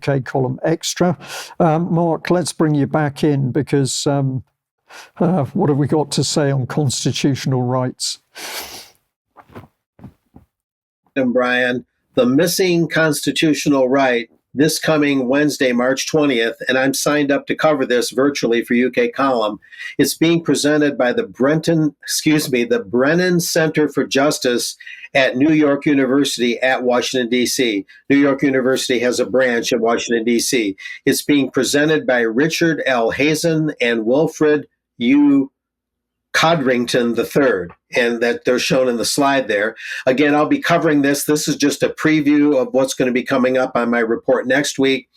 UK column extra. Mark, let's bring you back in because what have we got to say on constitutional rights? And Brian, the missing constitutional right this coming Wednesday, March 20th, and I'm signed up to cover this virtually for UK Column. It's being presented by the Brennan Center for Justice at New York University at Washington, D.C. New York University has a branch in Washington, D.C. It's being presented by Richard L. Hazen and Wilfred U. Codrington III, and that they're shown in the slide there. Again, I'll be covering this. This is just a preview of what's going to be coming up on my report next week.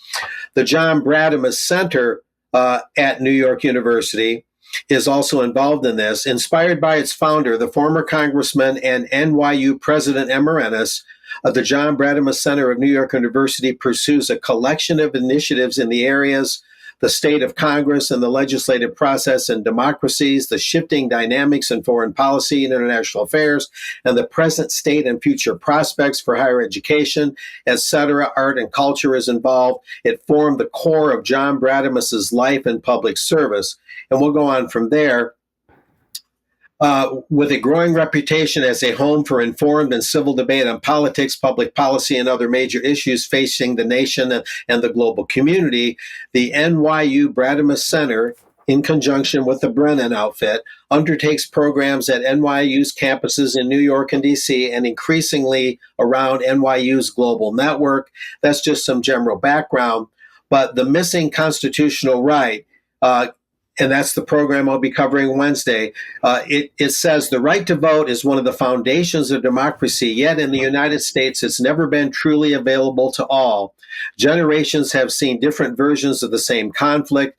The John Brademas Center at New York University is also involved in this. Inspired by its founder, the former congressman and NYU president emeritus, the John Brademas Center of New York University pursues a collection of initiatives in the areas the state of Congress and the legislative process and democracies, the shifting dynamics in foreign policy and international affairs, and the present state and future prospects for higher education, etc. Art and culture is involved. It formed the core of John Brademas's life and public service. And we'll go on from there. With a growing reputation as a home for informed and civil debate on politics, public policy, and other major issues facing the nation and the global community, the NYU Brademas Center, in conjunction with the Brennan outfit, undertakes programs at NYU's campuses in New York and D.C. and increasingly around NYU's global network. That's just some general background. But the missing constitutional right, and that's the program I'll be covering Wednesday. It says the right to vote is one of the foundations of democracy, yet in the United States, it's never been truly available to all. Generations have seen different versions of the same conflict,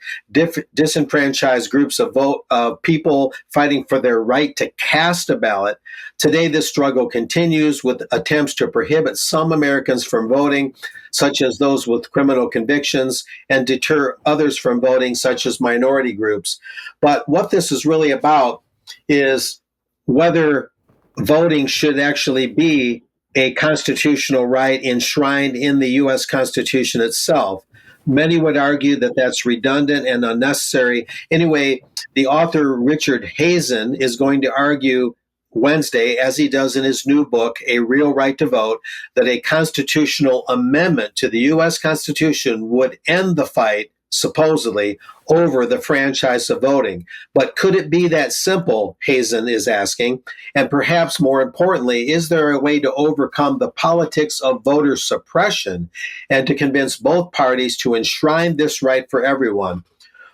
disenfranchised groups of people fighting for their right to cast a ballot. Today, this struggle continues with attempts to prohibit some Americans from voting, such as those with criminal convictions, and deter others from voting, such as minority groups. But what this is really about is whether voting should actually be a constitutional right enshrined in the U.S. Constitution itself. Many would argue that that's redundant and unnecessary. Anyway, the author, Richard Hazen, is going to argue Wednesday, as he does in his new book, A Real Right to Vote, that a constitutional amendment to the U.S. Constitution would end the fight, supposedly, over the franchise of voting. But could it be that simple, Hazen is asking? And perhaps more importantly, is there a way to overcome the politics of voter suppression and to convince both parties to enshrine this right for everyone?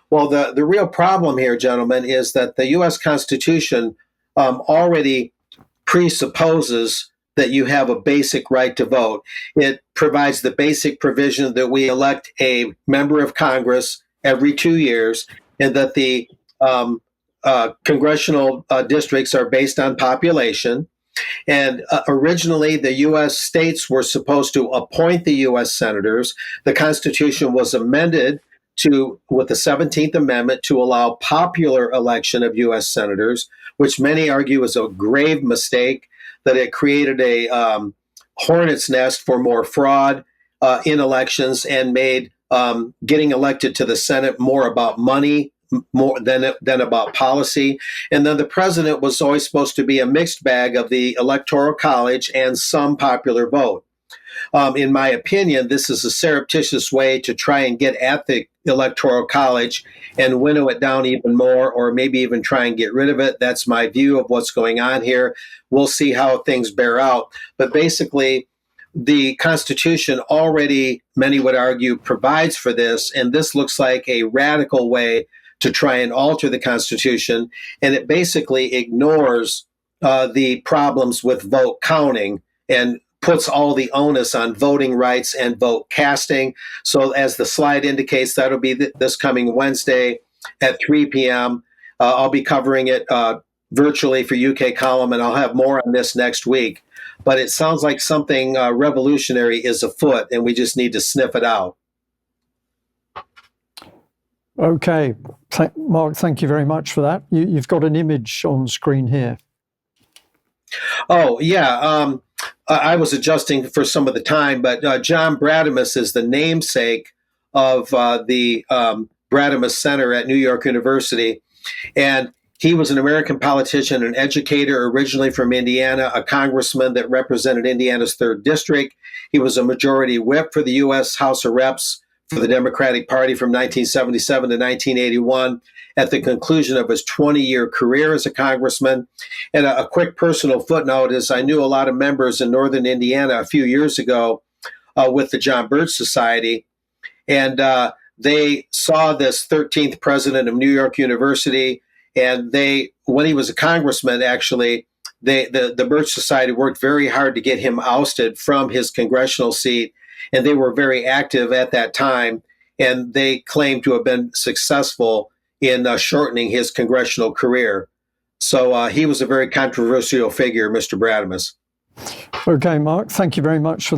Well, the real problem here, gentlemen, is that the U.S. Constitution already presupposes that you have a basic right to vote. It provides the basic provision that we elect a member of Congress every 2 years, and that the congressional districts are based on population. And originally, the U.S. states were supposed to appoint the U.S. senators. The Constitution was amended with the 17th Amendment to allow popular election of U.S. senators, which many argue is a grave mistake, that it created a hornet's nest for more fraud in elections and made getting elected to the Senate more about money more than about policy. And then the president was always supposed to be a mixed bag of the Electoral College and some popular vote. In my opinion, this is a surreptitious way to try and get at the Electoral College and winnow it down even more, or maybe even try and get rid of it. That's my view of what's going on here. We'll see how things bear out. But basically, the Constitution already, many would argue, provides for this, and this looks like a radical way to try and alter the Constitution, and it basically ignores the problems with vote counting and puts all the onus on voting rights and vote casting. So as the slide indicates, that'll be this coming Wednesday at 3 p.m. I'll be covering it virtually for UK Column, and I'll have more on this next week. But it sounds like something revolutionary is afoot, and we just need to sniff it out. Okay. Mark, thank you very much for that. You've got an image on screen here. Oh, yeah. I was adjusting for some of the time, but John Brademas is the namesake of the Brademas Center at New York University. And he was an American politician and educator, originally from Indiana, a congressman that represented Indiana's 3rd District. He was a majority whip for the U.S. House of Reps for the Democratic Party from 1977 to 1981 at the conclusion of his 20-year career as a congressman. And a quick personal footnote is I knew a lot of members in northern Indiana a few years ago with the John Birch Society, and they saw this 13th president of New York University, and when he was a congressman, actually, the Birch Society worked very hard to get him ousted from his congressional seat, and they were very active at that time, and they claimed to have been successful in shortening his congressional career. So he was a very controversial figure, Mr. Brademas. Okay, Mark, thank you very much for that.